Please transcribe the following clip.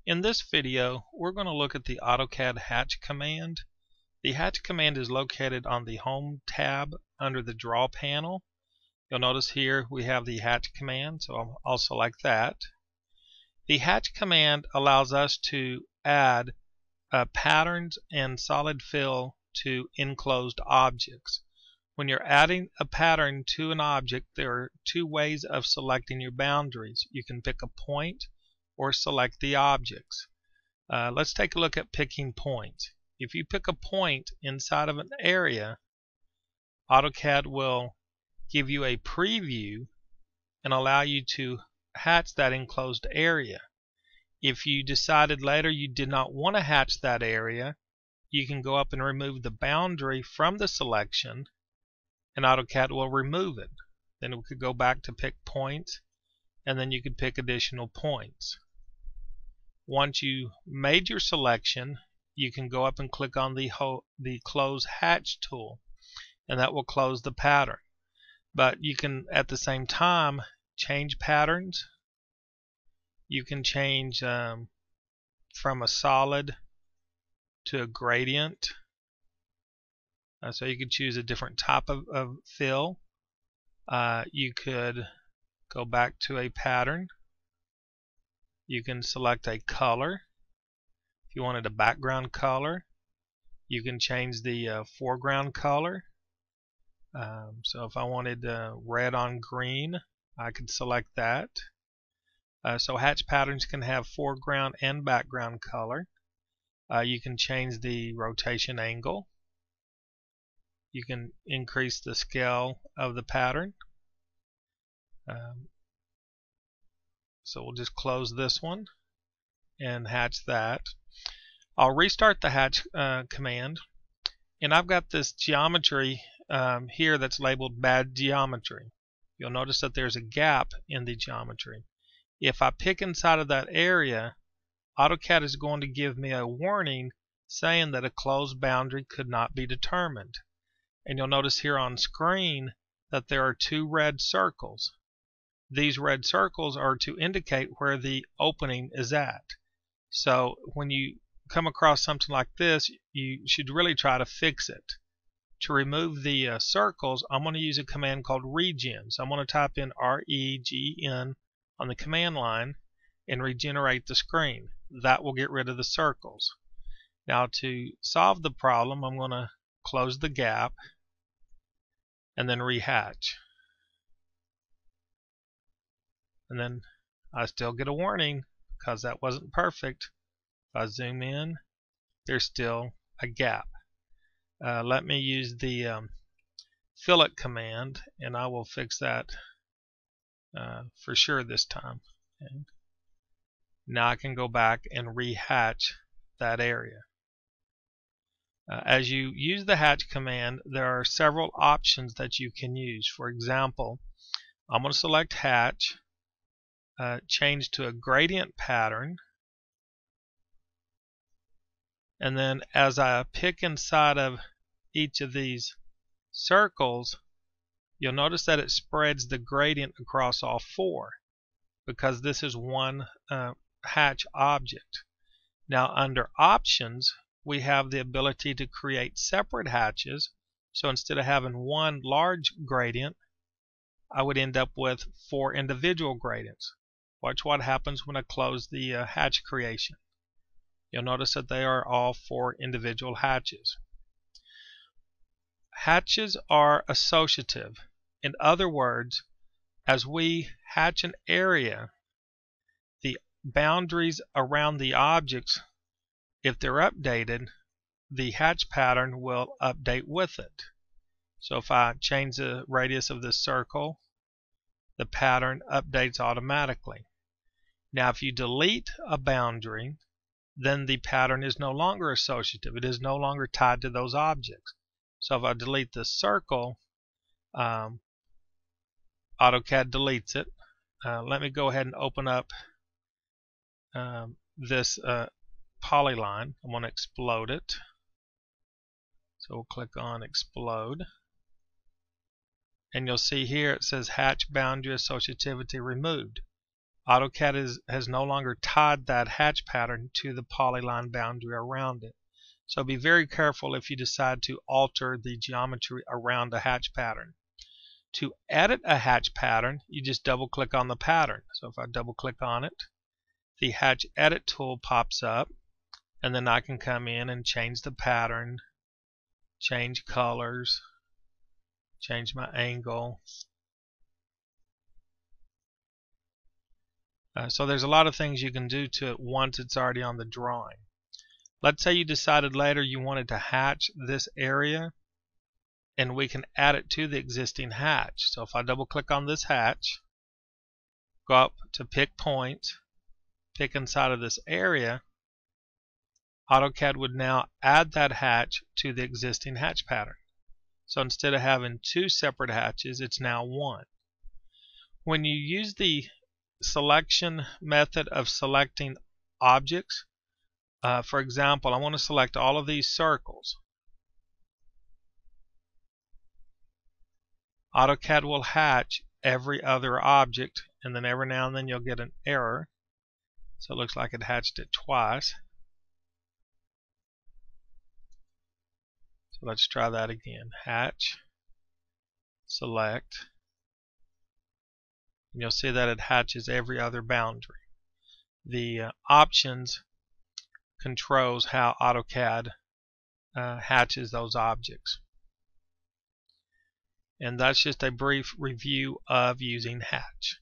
In this video, we're going to look at the AutoCAD hatch command. The hatch command is located on the Home tab under the Draw panel. You'll notice here we have the hatch command, so I'll select that. The hatch command allows us to add patterns and solid fill to enclosed objects. When you're adding a pattern to an object, there are two ways of selecting your boundaries. You can pick a point or select the objects. Let's take a look at picking points. If you pick a point inside of an area, AutoCAD will give you a preview and allow you to hatch that enclosed area. If you decided later you did not want to hatch that area, you can go up and remove the boundary from the selection and AutoCAD will remove it. Then we could go back to pick points, and then you could pick additional points. Once you made your selection, you can go up and click on the Close Hatch tool, and that will close the pattern. But you can at the same time change patterns. You can change from a solid to a gradient. So you could choose a different type of fill. You could go back to a pattern. You can select a color. If you wanted a background color, you can change the foreground color. So if I wanted red on green, I could select that. So hatch patterns can have foreground and background color. You can change the rotation angle. You can increase the scale of the pattern. So we'll just close this one and hatch that. I'll restart the hatch command, and I've got this geometry here that's labeled bad geometry. You'll notice that there's a gap in the geometry. If I pick inside of that area, AutoCAD is going to give me a warning saying that a closed boundary could not be determined. And you'll notice here on screen that there are two red circles. These red circles are to indicate where the opening is at. So when you come across something like this, you should really try to fix it. To remove the circles, I'm going to use a command called regen. So I'm going to type in REGN on the command line and regenerate the screen. That will get rid of the circles. Now to solve the problem, I'm going to close the gap and then rehatch. And then I still get a warning because that wasn't perfect. If I zoom in, there's still a gap. Let me use the fillet command, and I will fix that for sure this time. Okay. Now I can go back and rehatch that area. As you use the hatch command, there are several options that you can use. For example, I'm going to select hatch, change to a gradient pattern, and then as I pick inside of each of these circles, you'll notice that it spreads the gradient across all four because this is one hatch object. Now under options, we have the ability to create separate hatches. So instead of having one large gradient, I would end up with 4 individual gradients. Watch what happens when I close the hatch creation. You'll notice that they are all 4 individual hatches. Hatches are associative. In other words, as we hatch an area, the boundaries around the objects, if they're updated, the hatch pattern will update with it. So if I change the radius of this circle, the pattern updates automatically. Now if you delete a boundary, then the pattern is no longer associative. It is no longer tied to those objects. So if I delete this circle, AutoCAD deletes it. Let me go ahead and open up this polyline. I'm going to explode it. So we'll click on explode. And you'll see here it says hatch boundary associativity removed. AutoCAD has no longer tied that hatch pattern to the polyline boundary around it. So be very careful if you decide to alter the geometry around a hatch pattern. To edit a hatch pattern, you just double click on the pattern. So if I double click on it, the hatch edit tool pops up, and then I can come in and change the pattern, change colors, change my angle. So there's a lot of things you can do to it once it's already on the drawing. Let's say you decided later you wanted to hatch this area, and we can add it to the existing hatch. So if I double click on this hatch, go up to pick point, pick inside of this area, AutoCAD would now add that hatch to the existing hatch pattern. So instead of having two separate hatches, it's now one. When you use the selection method of selecting objects, for example, I want to select all of these circles. AutoCAD will hatch every other object, and then every now and then you'll get an error. So it looks like it hatched it twice. So let's try that again. Hatch, select, and you'll see that it hatches every other boundary. The options controls how AutoCAD hatches those objects. And that's just a brief review of using hatch.